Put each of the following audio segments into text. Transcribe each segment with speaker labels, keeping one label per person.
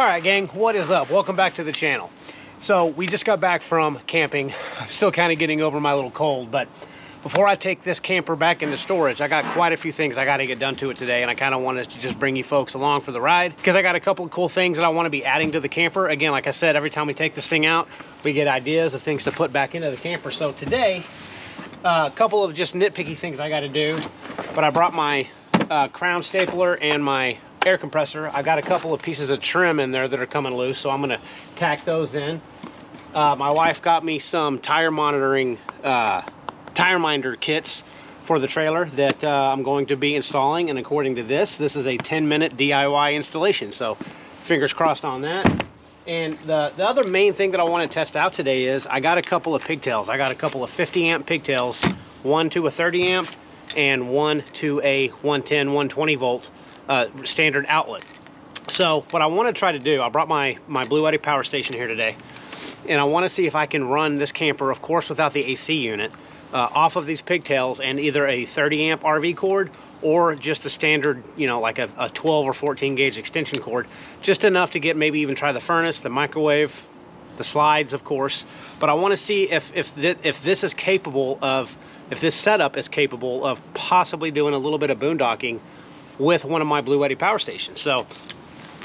Speaker 1: All right, gang, what is up? Welcome back to the channel. So we just got back from camping. I'm still kind of getting over my little cold, but before I take this camper back into storage, I got quite a few things I got to get done to it today, and I kind of wanted to just bring you folks along for the ride because I got a couple of cool things that I want to be adding to the camper. Again, like I said, every time we take this thing out, we get ideas of things to put back into the camper. So today, a couple of just nitpicky things I got to do, but I brought my crown stapler and my air compressor. I got a couple of pieces of trim in there that are coming loose, so I'm going to tack those in. My wife got me some tire monitoring tire minder kits for the trailer that I'm going to be installing, and according to this is a 10-minute DIY installation, so fingers crossed on that. And the other main thing that I want to test out today is I got a couple of pigtails. I got a couple of 50 amp pigtails, one to a 30 amp and one to a 110 120 volt standard outlet. So what I want to try to do, I brought my BLUETTI power station here today, and I want to see if I can run this camper, of course without the AC unit, off of these pigtails and either a 30 amp RV cord or just a standard, you know, like a 12 or 14 gauge extension cord, just enough to get maybe even try the furnace, the microwave, the slides, of course. But I want to see if this is capable of, if this setup is capable of possibly doing a little bit of boondocking with one of my BLUETTI power stations. So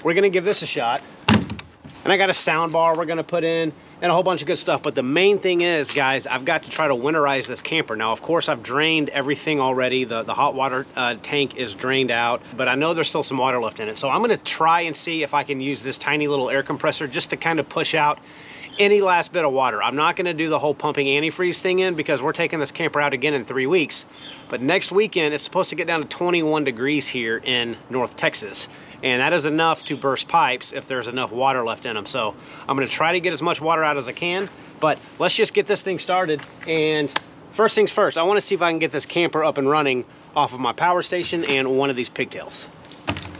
Speaker 1: we're gonna give this a shot. And I got a sound bar we're gonna put in and a whole bunch of good stuff. But the main thing is, guys, I've got to try to winterize this camper. Now, of course, I've drained everything already. The hot water tank is drained out, but I know there's still some water left in it. So I'm gonna try and see if I can use this tiny little air compressor just to kind of push out any last bit of water. I'm not gonna do the whole pumping antifreeze thing in because we're taking this camper out again in 3 weeks. But next weekend, it's supposed to get down to 21 degrees here in North Texas. And that is enough to burst pipes if there's enough water left in them. So I'm gonna try to get as much water out as I can, but let's just get this thing started. And first things first, I wanna see if I can get this camper up and running off of my power station and one of these pigtails.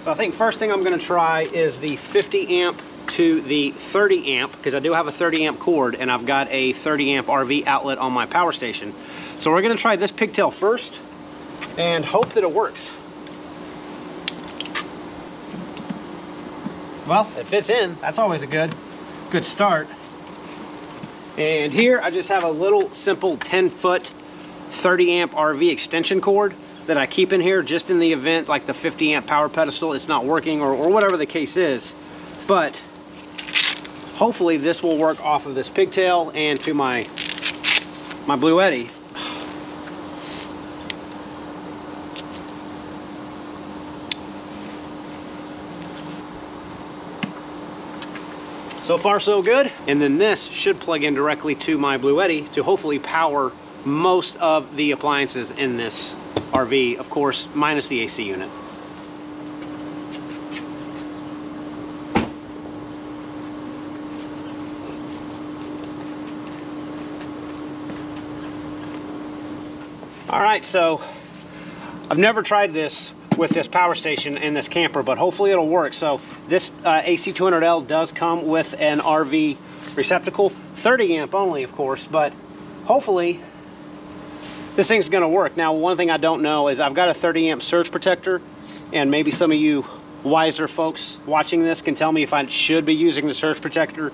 Speaker 1: So I think first thing I'm gonna try is the 50 amp to the 30 amp, because I do have a 30 amp cord and I've got a 30 amp RV outlet on my power station. So we're gonna try this pigtail first and hope that it works. Well, it fits in. That's always a good start. And here I just have a little simple 10-foot 30 amp RV extension cord that I keep in here just in the event like the 50 amp power pedestal is not working or whatever the case is. But hopefully this will work off of this pigtail and to my BLUETTI. So far so good. And then this should plug in directly to my BLUETTI to hopefully power most of the appliances in this RV, of course, minus the AC unit. All right, so I've never tried this with this power station in this camper, but hopefully it'll work. So this AC200L does come with an RV receptacle, 30 amp only, of course, but hopefully this thing's gonna work. Now, one thing I don't know is I've got a 30 amp surge protector, and maybe some of you wiser folks watching this can tell me if I should be using the surge protector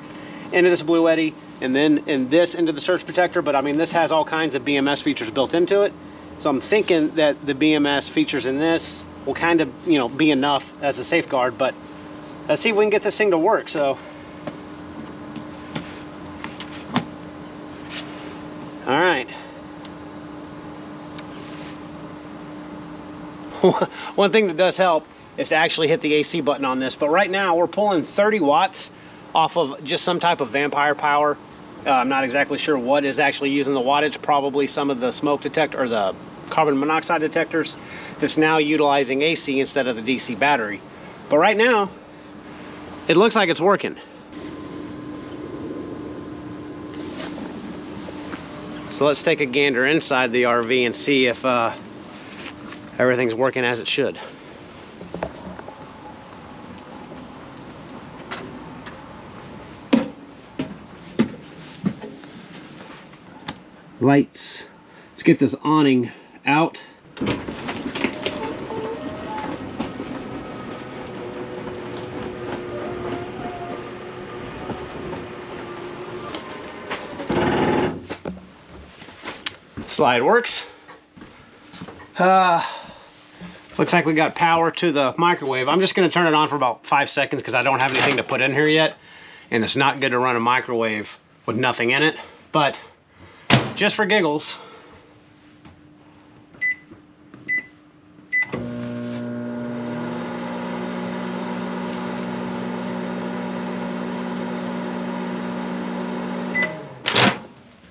Speaker 1: into this BLUETTI and then in this into the surge protector. But I mean, this has all kinds of BMS features built into it. So I'm thinking that the BMS features in this will kind of, you know, be enough as a safeguard. But let's see if we can get this thing to work. So, all right. One thing that does help is to actually hit the AC button on this. But right now we're pulling 30 watts off of just some type of vampire power. I'm not exactly sure what is actually using the wattage. Probably some of the smoke detector or the carbon monoxide detectors that's now utilizing AC instead of the DC battery. But right now, it looks like it's working. So let's take a gander inside the RV and see if everything's working as it should. Lights. Let's get this awning out. Slide works. Looks like we got power to the microwave. I'm just going to turn it on for about 5 seconds because I don't have anything to put in here yet. And it's not good to run a microwave with nothing in it. But just for giggles.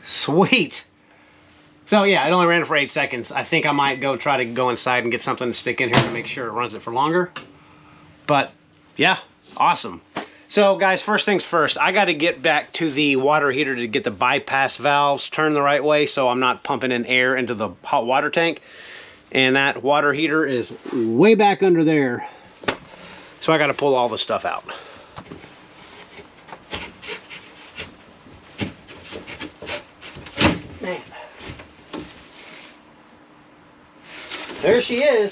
Speaker 1: Sweet. So yeah, it only ran it for 8 seconds. I think I might try to go inside and get something to stick in here to make sure it runs it for longer. But yeah, awesome. So guys, first things first, I got to get back to the water heater to get the bypass valves turned the right way so I'm not pumping in air into the hot water tank. And that water heater is way back under there. So I got to pull all the stuff out. Man. There she is.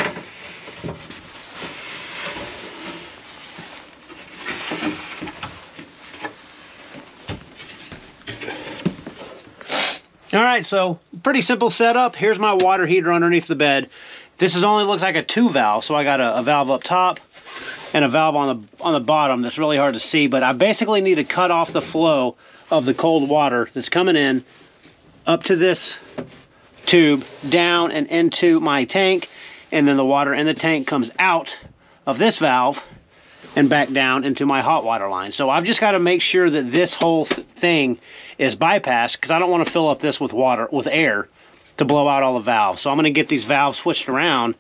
Speaker 1: All right, so pretty simple setup. Here's my water heater underneath the bed. This only looks like a 2 valve, so I got a valve up top and a valve on the bottom that's really hard to see, but I basically need to cut off the flow of the cold water that's coming in up to this tube, down and into my tank, and then the water in the tank comes out of this valve and back down into my hot water line. So I've just got to make sure that this whole thing is bypassed because I don't want to fill up this with air to blow out all the valves. So I'm going to get these valves switched around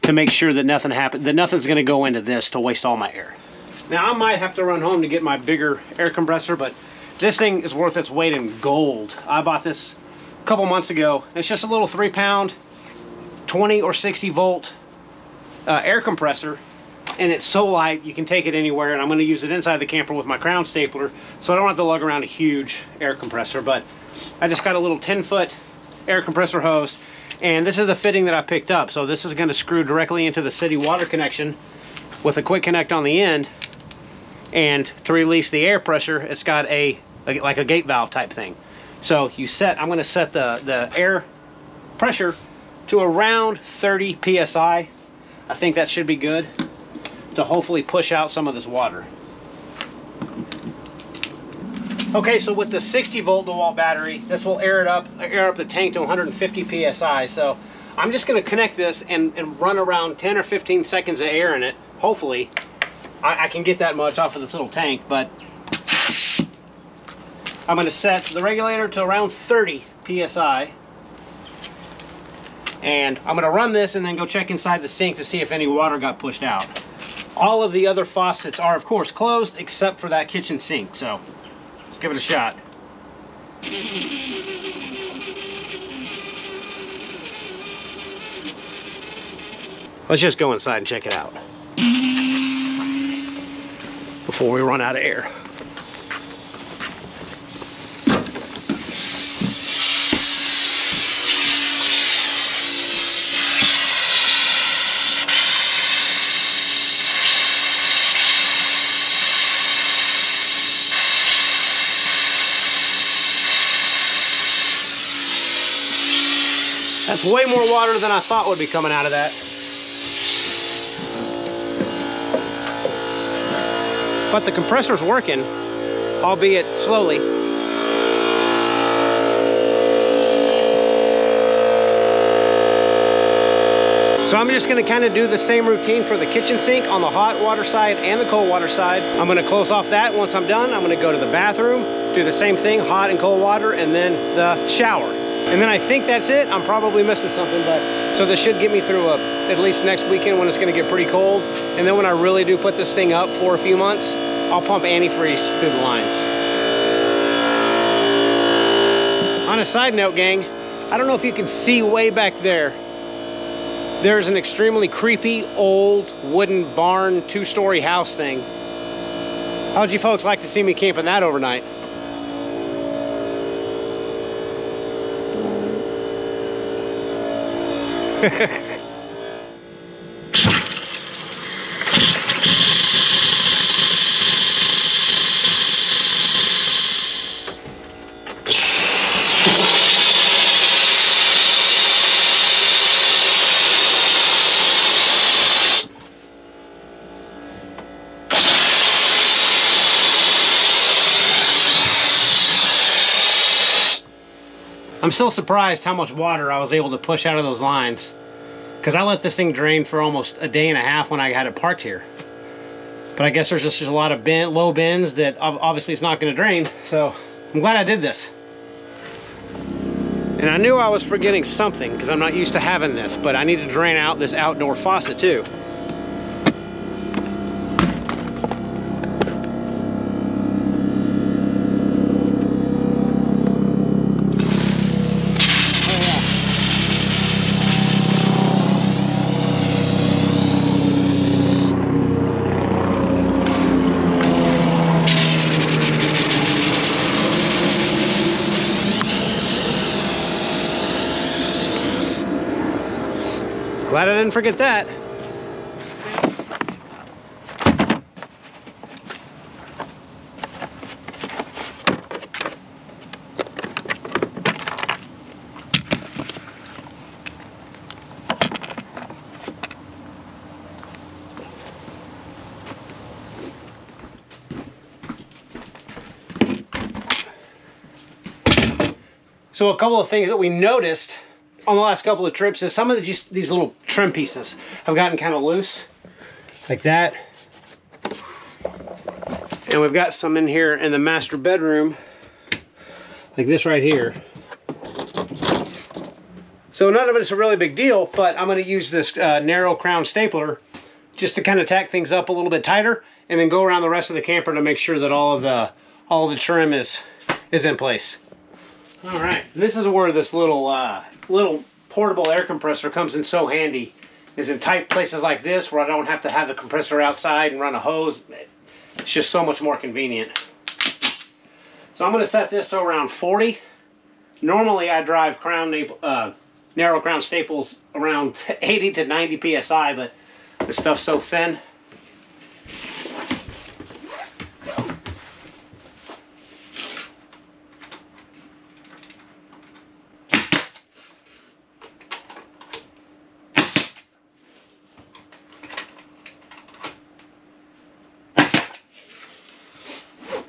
Speaker 1: to make sure that nothing's going to go into this to waste all my air. Now I might have to run home to get my bigger air compressor, but this thing is worth its weight in gold. I bought this a couple months ago. It's just a little 3-pound 20 or 60 volt air compressor, and it's so light you can take it anywhere, and I'm going to use it inside the camper with my crown stapler so I don't have to lug around a huge air compressor. But I just got a little 10-foot air compressor hose, and this is the fitting that I picked up. So this is going to screw directly into the city water connection with a quick connect on the end, and to release the air pressure it's got like a gate valve type thing. So I'm going to set the air pressure to around 30 psi. I think that should be good to hopefully push out some of this water. Okay, so with the 60 volt DeWalt battery, this will air up the tank to 150 psi. So I'm just going to connect this and run around 10 or 15 seconds of air in it. Hopefully I can get that much off of this little tank, but I'm going to set the regulator to around 30 psi. And I'm going to run this and then go check inside the sink to see if any water got pushed out. All of the other faucets are, of course, closed except for that kitchen sink. So let's give it a shot. Let's just go inside and check it out before we run out of air. That's way more water than I thought would be coming out of that. But the compressor's working, albeit slowly. So I'm just gonna kind of do the same routine for the kitchen sink on the hot water side and the cold water side. I'm gonna close off that. Once I'm done, I'm gonna go to the bathroom, do the same thing, hot and cold water, and then the shower. And then I think that's it. I'm probably missing something, but so this should get me through at least next weekend when it's gonna get pretty cold. And then when I really do put this thing up for a few months, I'll pump antifreeze through the lines. On a side note, gang, I don't know if you can see way back there. There's an extremely creepy old wooden barn 2-story house thing. How would you folks like to see me camping that overnight? I'm still surprised how much water I was able to push out of those lines, because I let this thing drain for almost a day and a half when I had it parked here. But I guess there's just a lot of low bends that obviously it's not going to drain, so I'm glad I did this. And I knew I was forgetting something because I'm not used to having this, but I need to drain out this outdoor faucet too. Glad I didn't forget that. So a couple of things that we noticed on the last couple of trips is some of these little trim pieces have gotten kind of loose, like that. And we've got some in here in the master bedroom, like this right here. So none of it's a really big deal, but I'm going to use this narrow crown stapler just to kind of tack things up a little bit tighter, and then go around the rest of the camper to make sure that all of the trim is in place. All right, this is where this little portable air compressor comes in so handy, is in tight places like this where I don't have to have the compressor outside and run a hose. It's just so much more convenient. So I'm going to set this to around 40. Normally I drive narrow crown staples around 80 to 90 psi, but this stuff's so thin.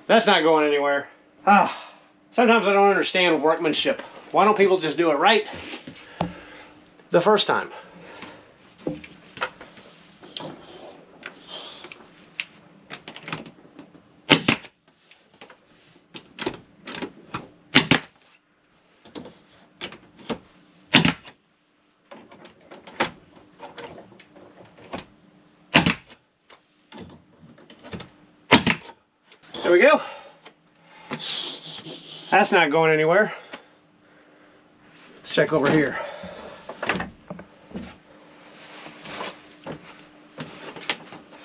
Speaker 1: That's not going anywhere. Sometimes I don't understand workmanship. Why don't people just do it right the first time? There we go. That's not going anywhere. Let's check over here.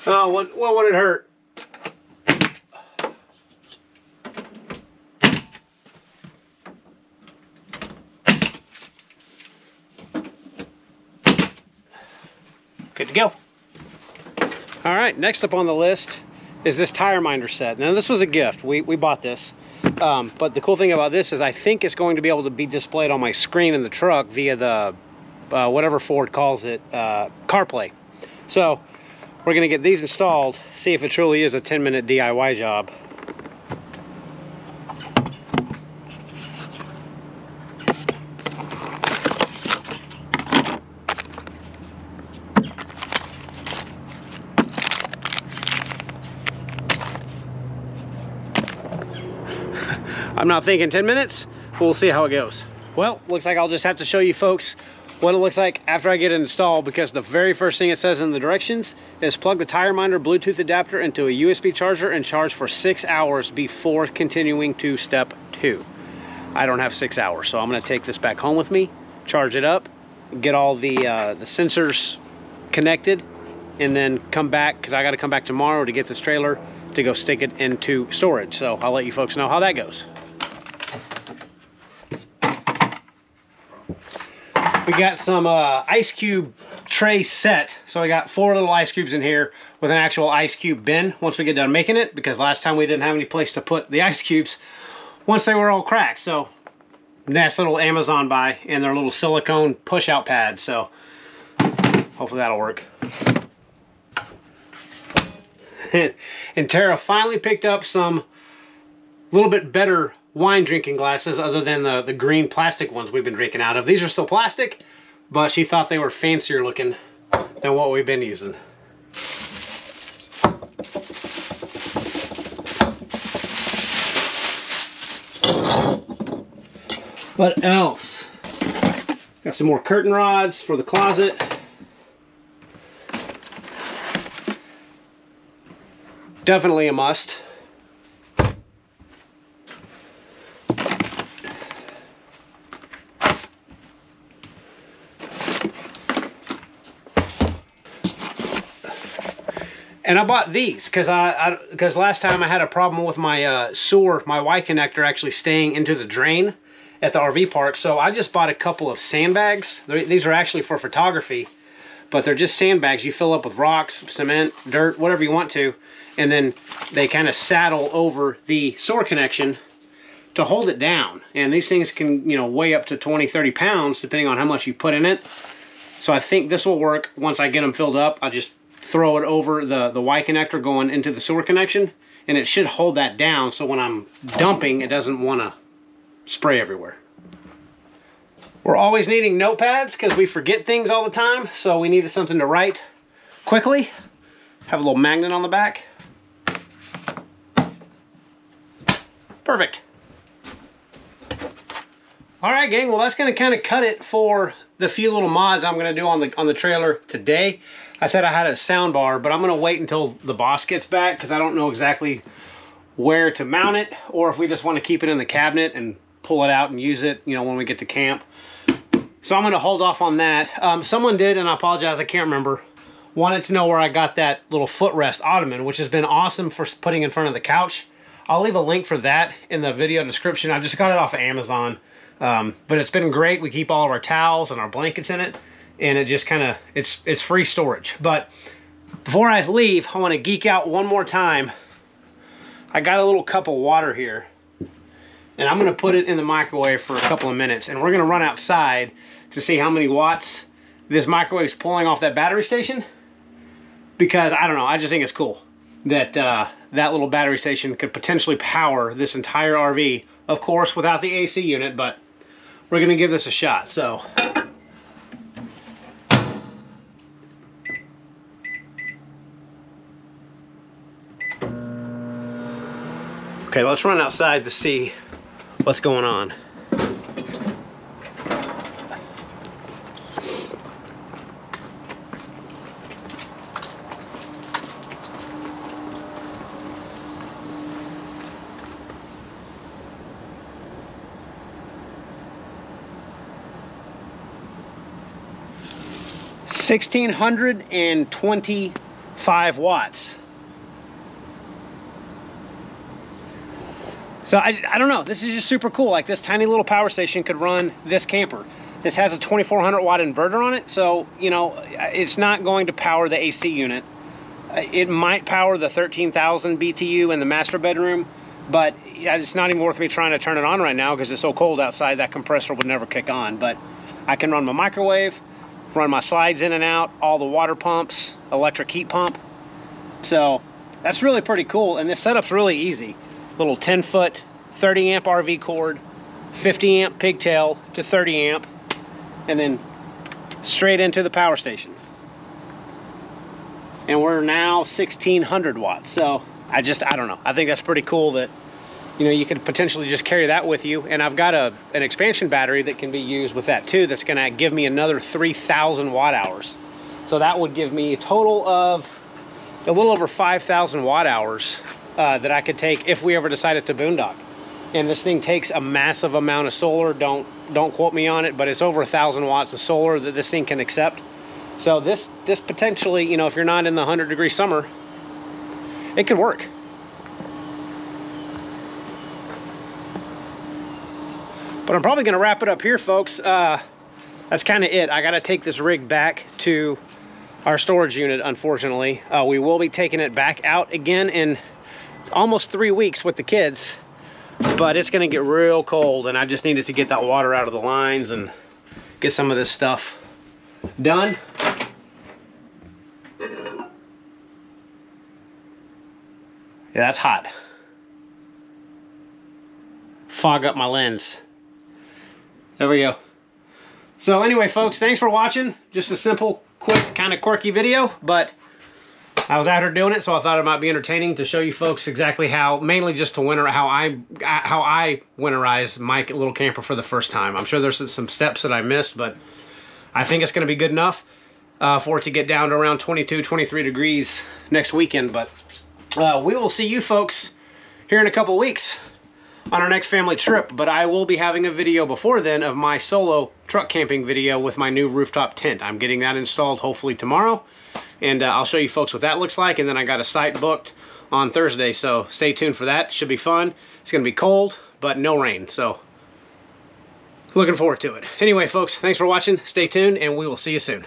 Speaker 1: Oh, what would it hurt? Good to go. All right, next up on the list is this tire minder set. Now this was a gift. We bought this. But the cool thing about this is I think it's going to be able to be displayed on my screen in the truck via the, whatever Ford calls it, CarPlay. So we're going to get these installed, see if it truly is a 10-minute DIY job. I'm not thinking 10 minutes. We'll see how it goes. Well, looks like I'll just have to show you folks what it looks like after I get it installed, because the very first thing it says in the directions is plug the tire minder Bluetooth adapter into a USB charger and charge for 6 hours before continuing to step 2. I don't have 6 hours, so I'm going to take this back home with me, charge it up, get all the sensors connected, and then come back, because I got to come back tomorrow to get this trailer to go stick it into storage. So I'll let you folks know how that goes. We got some ice cube tray set. So we got 4 little ice cubes in here with an actual ice cube bin once we get done making it, because last time we didn't have any place to put the ice cubes once they were all cracked. So nice little Amazon buy, and their little silicone push out pads. So hopefully that'll work. And Tara finally picked up some little bit better wine drinking glasses other than the green plastic ones we've been drinking out of. These are still plastic, but she thought they were fancier looking than what we've been using. What else? Got some more curtain rods for the closet. Definitely a must. And I bought these because last time I had a problem with my sewer, my Y connector actually staying into the drain at the RV park. So I just bought a couple of sandbags. These are actually for photography, but they're just sandbags you fill up with rocks, cement, dirt, whatever you want to. And then they kind of saddle over the sewer connection to hold it down. And these things can, you know, weigh up to 20, 30 pounds depending on how much you put in it. So I think this will work. Once I get them filled up, I'll just throw it over the Y connector going into the sewer connection, and it should hold that down so when I'm dumping, it doesn't want to spray everywhere. We're always needing notepads because we forget things all the time, so we needed something to write quickly. Have a little magnet on the back. Perfect. All right, gang, well, that's going to kind of cut it for the few little mods I'm going to do on the trailer today. I said I had a sound bar, but I'm going to wait until the boss gets back because I don't know exactly where to mount it, or if we just want to keep it in the cabinet and pull it out and use it, you know, when we get to camp. So I'm going to hold off on that. Someone did, and I apologize, I can't remember, wanted to know where I got that little footrest ottoman, which has been awesome for putting in front of the couch. I'll leave a link for that in the video description. I just got it off of Amazon. But it's been great. We keep all of our towels and our blankets in it, and it just kind of, it's free storage. But before I leave, I want to geek out one more time. I got a little cup of water here, and I'm going to put it in the microwave for a couple of minutes, and we're going to run outside to see how many watts this microwave is pulling off that battery station, because I don't know, I just think it's cool that that little battery station could potentially power this entire RV, of course without the AC unit, but we're going to give this a shot. So okay, let's run outside to see what's going on. $1,625 watts. So I don't know, this is just super cool. Like, this tiny little power station could run this camper. This has a 2400 watt inverter on it, so you know, it's not going to power the AC unit. It might power the 13,000 BTU in the master bedroom, but it's not even worth me trying to turn it on right now because it's so cold outside that compressor would never kick on. But I can run my microwave, run my slides in and out, all the water pumps, electric heat pump. So that's really pretty cool, and this setup's really easy. Little 10-foot 30 amp RV cord, 50 amp pigtail to 30 amp, and then straight into the power station. And we're now 1,600 watts. So I don't know, I think that's pretty cool that, you know, you could potentially just carry that with you. And I've got an expansion battery that can be used with that too, that's gonna give me another 3,000 watt hours. So that would give me a total of a little over 5,000 watt hours that I could take if we ever decided to boondock. And this thing takes a massive amount of solar. Don't quote me on it, but it's over 1,000 watts of solar that this thing can accept. So this potentially, you know, if you're not in the 100-degree summer, it could work. But I'm probably gonna wrap it up here, folks. That's kind of it. I gotta take this rig back to our storage unit, unfortunately. We will be taking it back out again in almost 3 weeks with the kids, but it's gonna get real cold, and I just needed to get that water out of the lines and get some of this stuff done. Yeah, that's hot. fog up my lens. There we go. So anyway, folks, thanks for watching. Just a simple, quick, kind of quirky video, but I was out here doing it, so I thought it might be entertaining to show you folks exactly how, mainly just to how I winterize my little camper for the first time. I'm sure there's some steps that I missed, but I think it's going to be good enough for it to get down to around 22, 23 degrees next weekend. But we will see you folks here in a couple weeks on our next family trip. But I will be having a video before then of my solo truck camping video with my new rooftop tent. I'm getting that installed hopefully tomorrow. And I'll show you folks what that looks like. And then I got a site booked on Thursday, so stay tuned for that. Should be fun. It's going to be cold, but no rain, so looking forward to it. Anyway, folks, thanks for watching. Stay tuned, and we will see you soon.